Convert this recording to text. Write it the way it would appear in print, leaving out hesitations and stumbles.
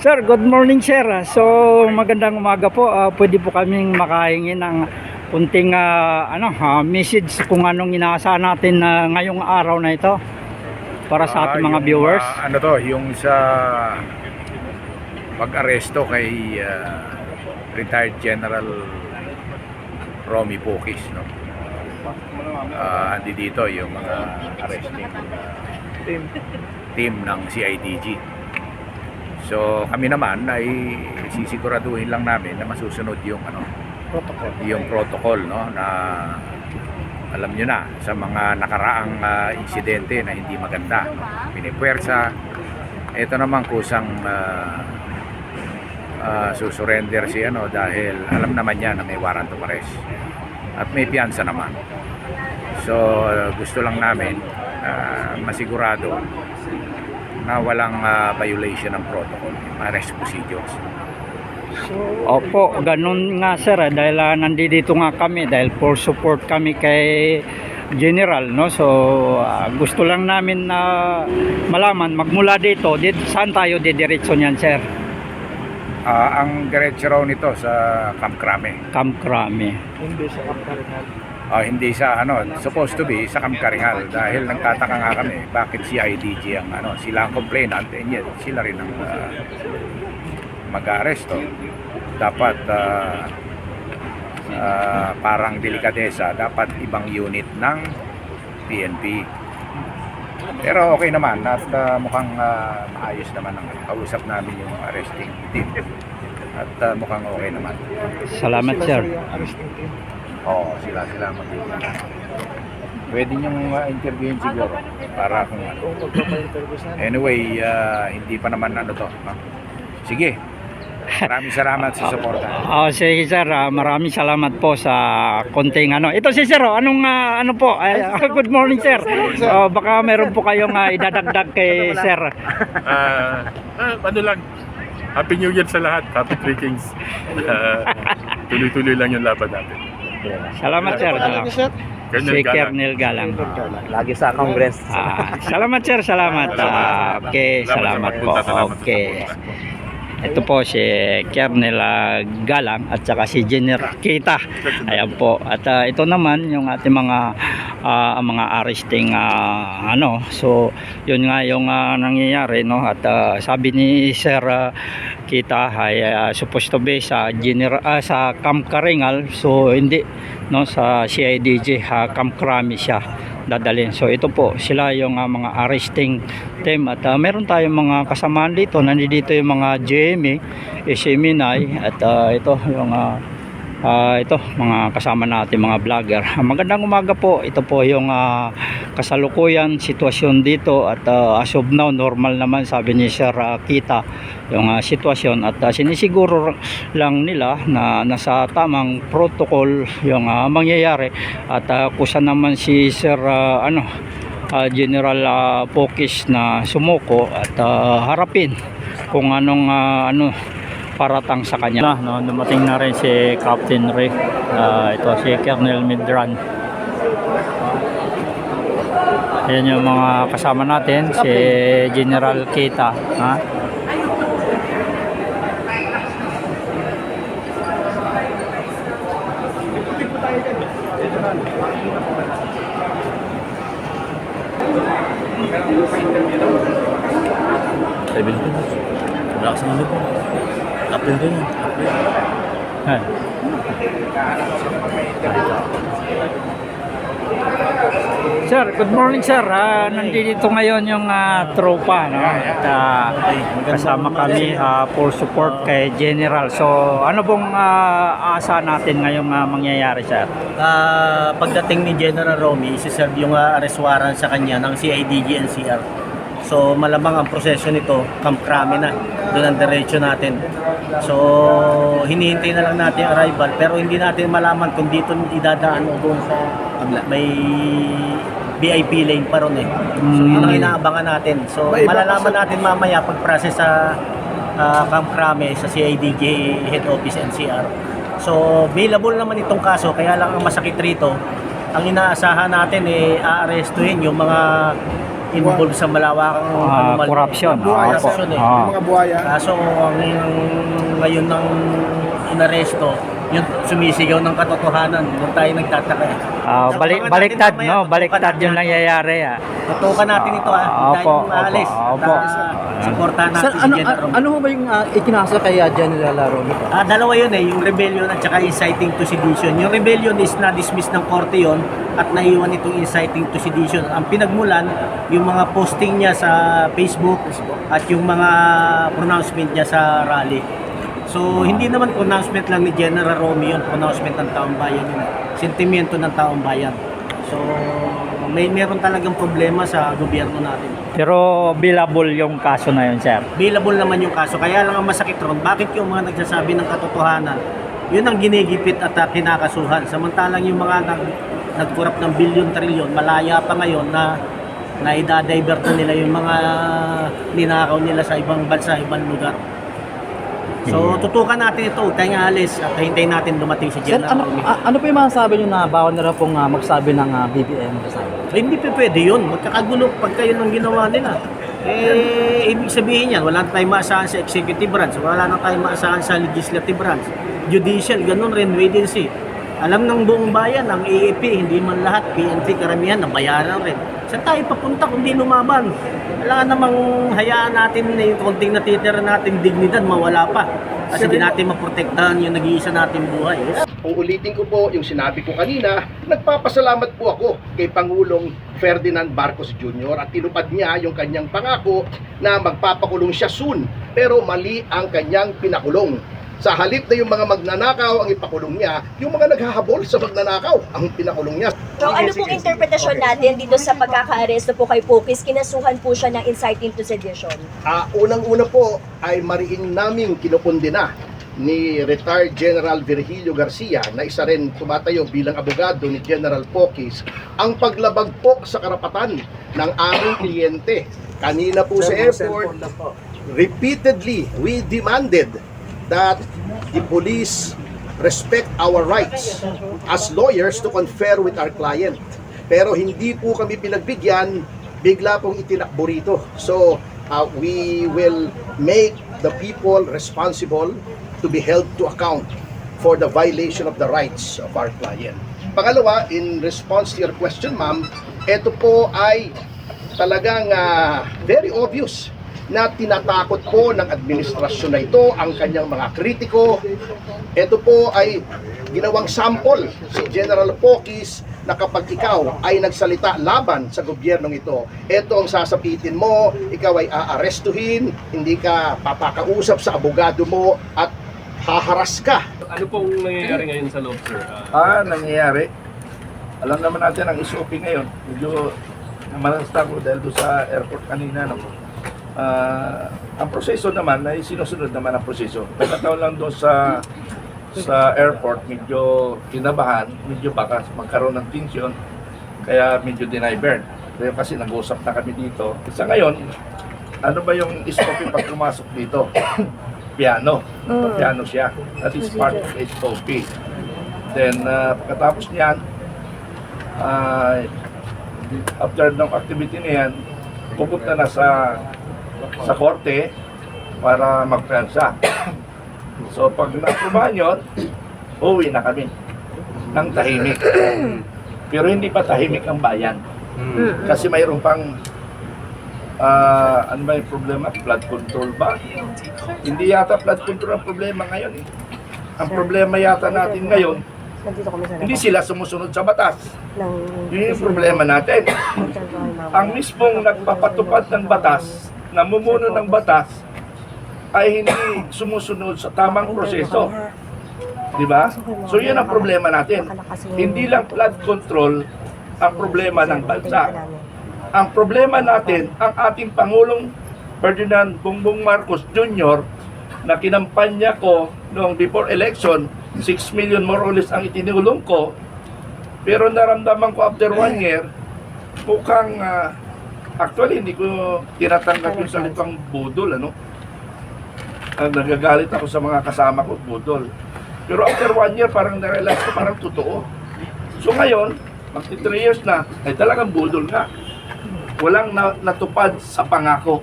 Sir, good morning sir. So magandang umaga po. Pwede po kaming makahingi ng kunting message kung anong inaasahan natin ngayong araw na ito para sa ating mga viewers. Yung sa pag-aresto kay retired General Romy Pokis, no? Andi dito yung mga arresting team ng CIDG. So kami naman ay sisiguraduhin lang namin na masusunod yung protocol, no, na alam nyo na sa mga nakaraang insidente na hindi maganda, no? Pinipuwersa. Ito naman kusang susurrender si dahil alam naman niya na may warrant of arrest at may piyansa naman. So gusto lang namin masigurado na walang violation ng protocol, arrest procedures. Opo, ganun nga sir, dahil nandito nga kami dahil for support kami kay General, no? So gusto lang namin na malaman magmula dito, saan tayo didiretso niyan sir? Ang diretso raw nito sa Camp Crame. Camp Crame. Hindi sa Camp Karingal. Hindi sa supposed to be sa Camp Karingal, dahil nagtataka nga kami bakit si CIDG ang sila ang complainant, and yet sila rin ang mag-aresto. Dapat parang delikadesa, dapat ibang unit ng PNP. Pero okay naman at mukhang maayos naman ang kausap namin yung arresting team at mukhang okay naman. Salamat sir. Sila pwede niyong interviewin siguro para kung anyway, hindi pa naman to, no? Sige, maraming salamat sa suporta. Sige sir, maraming salamat po sa konting ito si sir, anong po good morning sir. Baka meron po kayong idadagdag kay sir. Lang, Happy New Year sa lahat, Happy Three Kings. Tuloy-tuloy lang yung laban natin. Salamat sir. Si Kernel Galang. Lagi sa Congress. Salamat sir, salamat. Okay, salamat po. Okay. Ito po si Kernel Galang at saka si General Kita. Ayan po. At ito naman yung ating mga arresting So yun nga yung nangyayari, no? At sabi ni Sir Kita ay supposed to be sa sa Camp Karingal. So hindi, no, sa CIDG Camp Crame siya dadalhin. So ito po sila yung mga arresting team at meron tayong mga kasamaan dito. Nandito yung mga GMA, SMNI at ito yung mga kasama natin mga vlogger. Magandang umaga po. Ito po yung kasalukuyan sitwasyon dito at as of now normal naman, sabi ni Sir Kita yung sitwasyon at sinisiguro lang nila na nasa tamang protocol yung mangyayari at kusa naman si Sir General Pokis na sumuko at harapin kung anong paratang sa kanya. Dumating na rin si Captain Ray. Ito si Colonel Midran. Ayan yung mga kasama natin, si General Kita. Kapil din. Sir, good morning sir. Nandito ngayon yung tropa, no? At kasama kami for support kay General. So ano pong asa natin ngayong mangyayari sir? Pagdating ni General Romy, isi-serve yung arrest warrant sa kanya ng CIDG NCR. So malamang ang proseso nito, Camp Crame na. Doon ang diretso natin. So hinihintay na lang natin yung arrival, pero hindi natin malaman kung dito idadaan o doon sa may VIP lane pa ron eh. So yun ang inaabangan natin. So malalaman natin mamaya pag-process sa Camp Crame sa CIDG Head Office NCR. So available naman itong kaso, kaya lang ang masakit rito, ang inaasahan natin aarestuhin yung mga involved sa malawakang corruption. Buhaya, Opo. corruption eh. Mga buhaya. Kaso ang ngayon ng inaresto, yung sumisigaw ng katotohanan, doon tayo nagtataka eh. Baliktad, no? Baliktad yung nangyayari. Tutukan natin ito dahil Opo, maalis. opo. Supportahan natin Sir, si General Romy. ano ho ba yung ikinasa kay General Romy? Dalawa yun eh, yung rebellion at saka inciting to sedition. Yung rebellion is na-dismiss ng korte yun at naiwan itong inciting to sedition. Ang pinagmulan, yung mga posting niya sa Facebook at yung mga pronouncement niya sa rally. So, hindi naman pronouncement lang ni General Romy yun, pronouncement ng taong bayan yun. Sentimiento ng taong bayan. So, meron talagang problema sa gobyerno natin. Pero billable yung kaso na yun, sir. Billable naman yung kaso. Kaya lang ang masakit ron, bakit yung mga nagsasabi ng katotohanan, yun ang ginigipit at kinakasuhan. Samantalang yung mga nagkurap ng bilyon-trilyon, malaya pa ngayon na idadivert na nila yung mga ninakaw nila sa ibang bansa, ibang lugar. So, tutukan natin ito, tayo nga alis at hintayin natin dumating si Sir, General Romy. ano po yung masasabi nyo na bawal na rin pong magsabi ng BBM? Hindi pa pwede yun. Magkakagulo pag kayo ng ginawa nila. Ibig sabihin yan, wala na tayong maasahan sa executive branch, wala na tayong maasahan sa legislative branch, judicial, ganun rin, agency. Alam ng buong bayan, ang AAP, hindi man lahat, PNP, karamihan, nabayaran rin. Saan tayo papunta kung di lumaban? Wala namang hayaan natin na yung konting natitira natin dignidad, mawala pa. Kasi di natin maprotektahan yung nag-iisa nating buhay. Uulitin ko po yung sinabi ko kanina, nagpapasalamat po ako kay Pangulong Ferdinand Marcos Jr. at tinupad niya yung kanyang pangako na magpapakulong siya soon, pero mali ang kanyang pinakulong. Sa halip na yung mga magnanakaw ang ipakulong niya, yung mga naghahabol sa magnanakaw ang pinakulong niya. So ano pong interpretasyon natin dito sa pagkaka-aresto po kay Pokis? Kinasuhan po siya ng inciting to sedition. Unang-una po ay mariin naming kinukundina ni retired General Virgilio Garcia na isa rin tumatayo bilang abogado ni General Pokis ang paglabag po sa karapatan ng aming kliyente. Kanina po sa airport, repeatedly we demanded that the police respect our rights as lawyers to confer with our client. Pero hindi po kami pinagbigyan, bigla pong itinakbo rito. So, we will make the people responsible to be held to account for the violation of the rights of our client. Pangalawa, in response to your question, ma'am, ito po ay talagang very obvious na tinatakot po ng administrasyon na ito ang kanyang mga kritiko. Ito po ay ginawang sample si General Pokis na kapag ikaw ay nagsalita laban sa gobyernong ito, ito ang sasapitin mo, ikaw ay aarestuhin, hindi ka papakausap sa abogado mo at haharas ka. Ano pong nangyayari ngayon sa loob, sir? Nangyayari. Alam naman natin ang SOP ngayon. Medyo namalasta ko dahil doon sa airport kanina. Ang proseso naman ay sinusunod naman ang proseso. Pagkataon lang doon sa airport, medyo kinabahan, medyo baka magkaroon ng tension, kaya medyo deny-burn. Pero kasi nag-usap na kami dito. Sa ngayon, ano ba yung SOP pag pumasok dito? Piano. Piano siya. That is part of SOP. Then, pagkatapos niyan, after ng activity na yan, pupunta na sa korte para magprensa. So pag na-aprobahan yun, uwi na kami ng tahimik. Pero hindi pa tahimik ang bayan. Kasi mayroon pang ano ba yung problema? Flood control ba? Hindi yata flood control ang problema ngayon eh. Ang problema yata natin ngayon, hindi sila sumusunod sa batas. Yun yung problema natin. Ang mismong nagpapatupad ng batas, namumuno ng batas, ay hindi sumusunod sa tamang proseso. Di ba? So yun ang problema natin. Hindi lang flood control ang problema ng bansa. Ang problema natin, ang ating Pangulong Ferdinand Bongbong Marcos Jr. na kinampanya ko noong before election, 6 million more or less ang itinulong ko, pero naramdaman ko after 1 year, mukhang actually hindi ko tinatanggap yung salitang budol, nagagalit ako sa mga kasama ko, budol. Pero after 1 year, parang narealize ko, parang totoo. So ngayon, magti 3 years na, ay talagang budol nga. walang natupad sa pangako.